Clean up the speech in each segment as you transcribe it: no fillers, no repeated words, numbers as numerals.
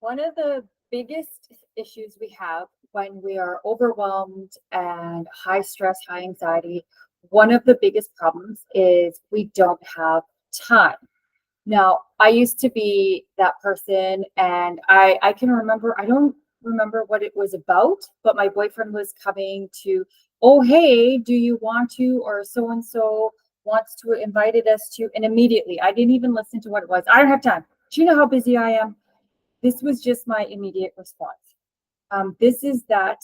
One of the biggest issues we have when we are overwhelmed and high stress, high anxiety, one of the biggest problems is we don't have time. Now, I used to be that person, and I can remember, I don't remember what it was about, but my boyfriend was coming to, oh, hey, do you want to, or so and so wants to invited us to, and immediately I didn't even listen to what it was. I don't have time. Do you know how busy I am? This was just my immediate response. This is that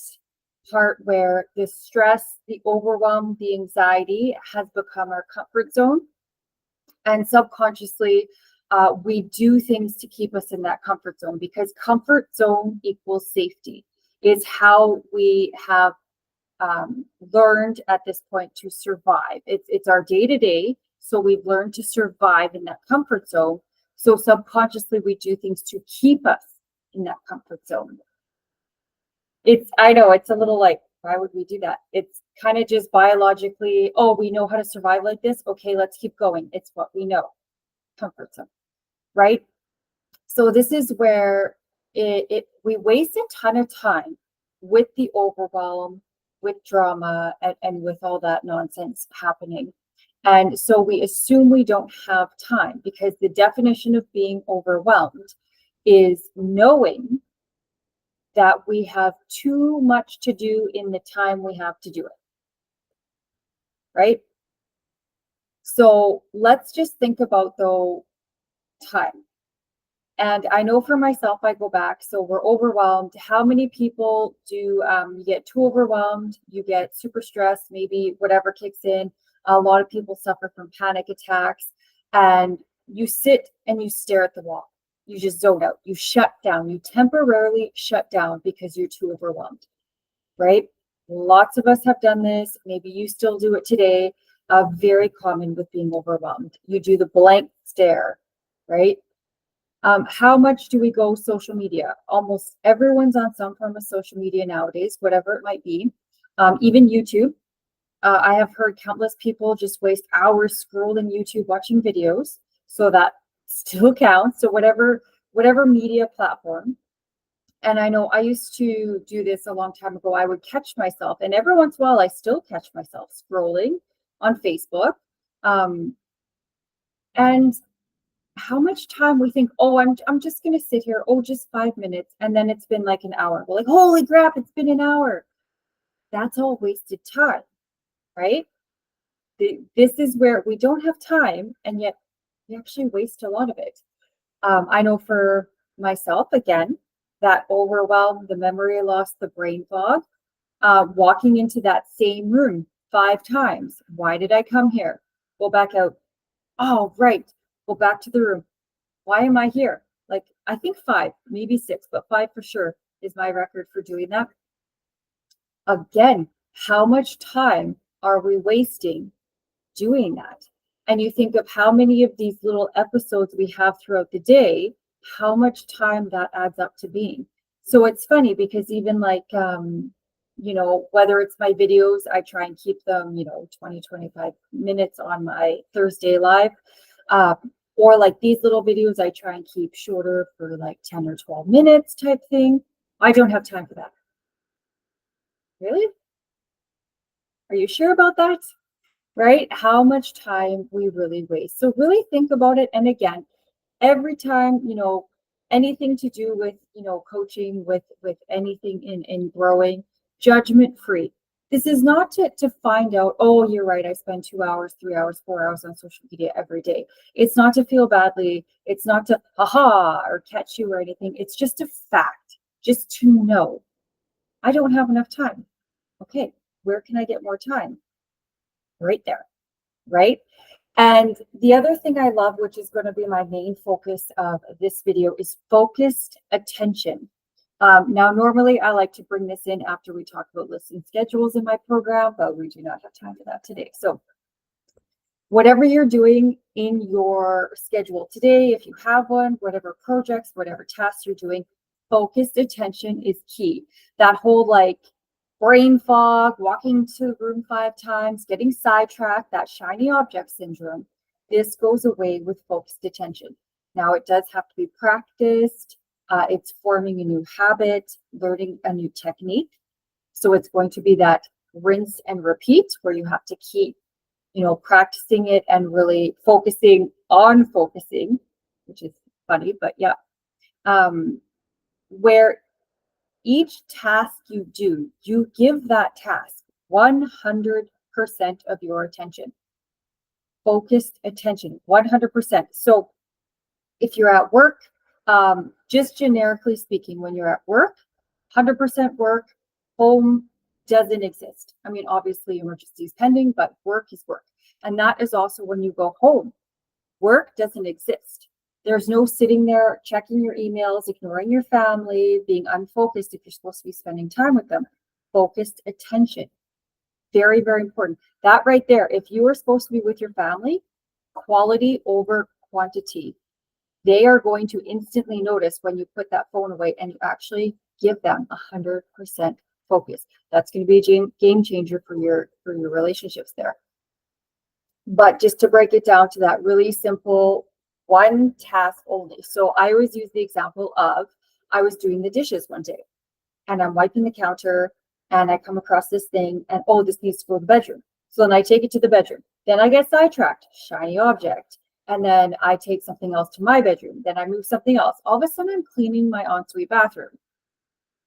part where the stress, the overwhelm, the anxiety has become our comfort zone. And subconsciously, we do things to keep us in that comfort zone because comfort zone equals safety, is how we have learned at this point to survive. It's our day to day. So we've learned to survive in that comfort zone. So subconsciously, we do things to keep us in that comfort zone. I know it's a little like, why would we do that? It's kind of just biologically, oh, we know how to survive like this. Okay, let's keep going. It's what we know, comfort zone, right? So this is where we waste a ton of time with the overwhelm, with drama, and with all that nonsense happening. And so we assume we don't have time because the definition of being overwhelmed is knowing that we have too much to do in the time we have to do it, right? So let's just think about though time. And I know for myself, I go back, so we're overwhelmed. How many people do you get too overwhelmed? You get super stressed, maybe whatever kicks in. A lot of people suffer from panic attacks, and you sit and you stare at the wall. You just zone out, you shut down, you temporarily shut down because you're too overwhelmed, right? Lots of us have done this. Maybe you still do it today. Very common with being overwhelmed. You do the blank stare, right? How much do we go social media? Almost everyone's on some form of social media nowadays, whatever it might be. Even YouTube. I have heard countless people just waste hours scrolling YouTube watching videos. So that still counts. So whatever media platform. And I know I used to do this a long time ago. I would catch myself, and every once in a while, I still catch myself scrolling on Facebook. And how much time we think, oh, I'm just gonna sit here, oh, just 5 minutes, and then it's been like an hour. We're like, holy crap, it's been an hour. That's all wasted time, right? This is where we don't have time, and yet we actually waste a lot of it. I know for myself, again, that overwhelm, the memory loss, the brain fog, walking into that same room 5 times. Why did I come here? Go back out. Oh, right. Go back to the room. Why am I here? Like, I think 5, maybe 6, but 5 for sure is my record for doing that. Again, how much time are we wasting doing that? And you think of how many of these little episodes we have throughout the day, how much time that adds up to being. So it's funny because even like, whether it's my videos, I try and keep them, 20, 25 minutes on my Thursday live. Or like these little videos, I try and keep shorter for like 10 or 12 minutes type thing. I don't have time for that. Really? Are you sure about that? Right? How much time we really waste. So really think about it. And again, every time, anything to do with, coaching, with anything in growing, judgment free. This is not to find out, oh, you're right, I spend 2 hours, 3 hours, 4 hours on social media every day. It's not to feel badly. It's not to haha or catch you or anything. It's just a fact, just to know I don't have enough time. Okay, where can I get more time? Right there, right? And the other thing I love, which is going to be my main focus of this video, is focused attention. Now, normally I like to bring this in after we talk about listening schedules in my program, but we do not have time for that today. So whatever you're doing in your schedule today, if you have one, whatever projects, whatever tasks you're doing, focused attention is key. That whole like brain fog, walking to the room 5 times, getting sidetracked, that shiny object syndrome, this goes away with focused attention. Now, it does have to be practiced. It's forming a new habit, learning a new technique. So it's going to be that rinse and repeat where you have to keep, practicing it and really focusing on focusing, which is funny, but yeah. Where each task you do, you give that task 100% of your attention, focused attention, 100%. So if you're at work, just generically speaking, when you're at work, 100% work, home doesn't exist. I mean, obviously, emergencies pending, but work is work. And that is also when you go home. Work doesn't exist. There's no sitting there checking your emails, ignoring your family, being unfocused if you're supposed to be spending time with them. Focused attention. Very, very important. That right there, if you are supposed to be with your family, quality over quantity. They are going to instantly notice when you put that phone away and you actually give them 100% focus. That's going to be a game changer for your relationships there. But just to break it down to that really simple one task only. So I always use the example of I was doing the dishes one day and I'm wiping the counter and I come across this thing and, oh, this needs to go to the bedroom. So then I take it to the bedroom. Then I get sidetracked, shiny object. And then I take something else to my bedroom. Then I move something else. All of a sudden I'm cleaning my ensuite bathroom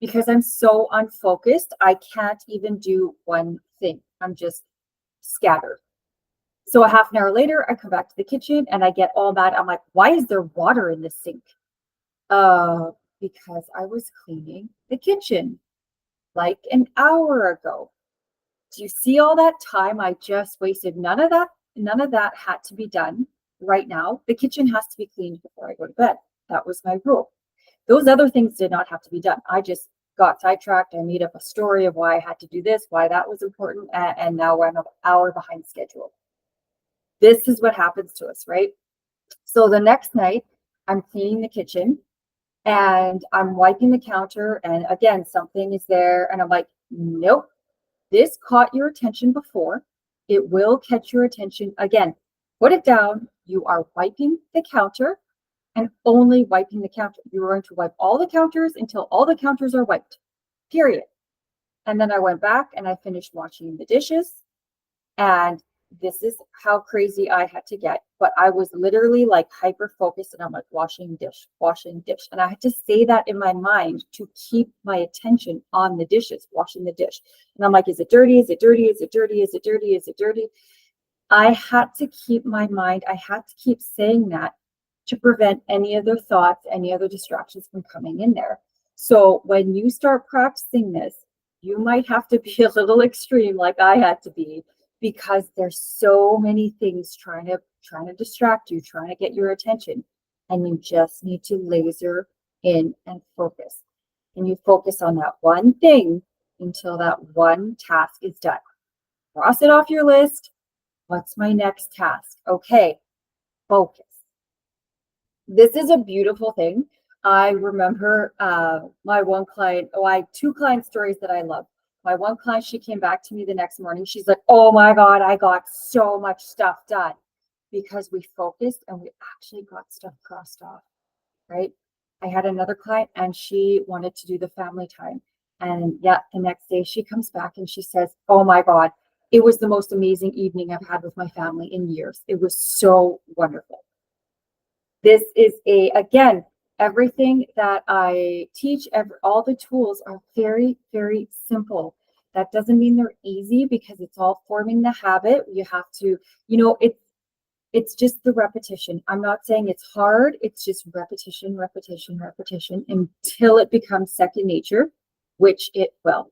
because I'm so unfocused. I can't even do one thing. I'm just scattered. So a half an hour later, I come back to the kitchen and I get all mad. I'm like, why is there water in the sink? Because I was cleaning the kitchen like an hour ago. Do you see all that time I just wasted? None of that had to be done right now. The kitchen has to be cleaned before I go to bed. That was my rule. Those other things did not have to be done. I just got sidetracked. I made up a story of why I had to do this, why that was important, and now I'm an hour behind schedule. This is what happens to us, right? So the next night, I'm cleaning the kitchen and I'm wiping the counter. And again, something is there. And I'm like, nope, this caught your attention before. It will catch your attention again. Put it down. You are wiping the counter and only wiping the counter. You're going to wipe all the counters until all the counters are wiped, period. And then I went back and I finished washing the dishes. And this is how crazy I had to get. But I was literally like hyper focused and I'm like washing dish. And I had to say that in my mind to keep my attention on the dishes, washing the dish. And I'm like, is it dirty? Is it dirty? Is it dirty? Is it dirty? Is it dirty? I had to keep my mind, I had to keep saying that to prevent any other thoughts, any other distractions from coming in there. So when you start practicing this, you might have to be a little extreme like I had to be, because there's so many things trying to distract you, trying to get your attention, and you just need to laser in and focus. And you focus on that one thing until that one task is done. Cross it off your list. What's my next task? Okay, focus. This is a beautiful thing. I remember my one client, I had two client stories that I love. My one client, she came back to me the next morning. She's like, oh my God, I got so much stuff done because we focused and we actually got stuff crossed off, right? I had another client and she wanted to do the family time. And yeah, the next day she comes back and she says, oh my God, it was the most amazing evening I've had with my family in years. It was so wonderful. This is again, everything that I teach, all the tools are very, very simple. That doesn't mean they're easy because it's all forming the habit. You have to, it's just the repetition. I'm not saying it's hard. It's just repetition, repetition, repetition until it becomes second nature, which it will.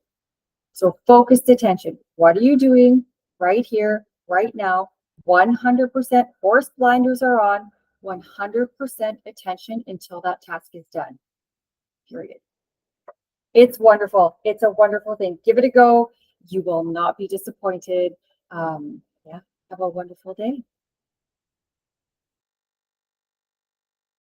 So focused attention. What are you doing right here, right now? 100% horse blinders are on. 100% attention until that task is done, period. It's wonderful. It's a wonderful thing. Give it a go. You will not be disappointed. Yeah, have a wonderful day.